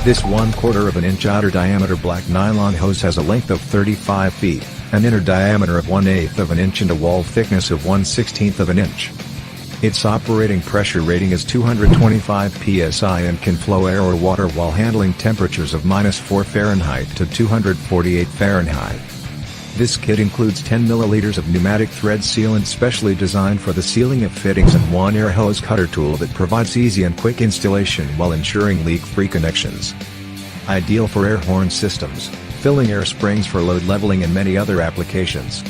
This 1/4 of an inch outer diameter black nylon hose has a length of 35 feet, an inner diameter of 1/8 of an inch and a wall thickness of 1/16 of an inch. Its operating pressure rating is 225 psi and can flow air or water while handling temperatures of -4 Fahrenheit to 248 Fahrenheit. This kit includes 10 milliliters of pneumatic thread sealant specially designed for the sealing of fittings and one air hose cutter tool that provides easy and quick installation while ensuring leak-free connections. Ideal for air horn systems, filling air springs for load leveling and many other applications.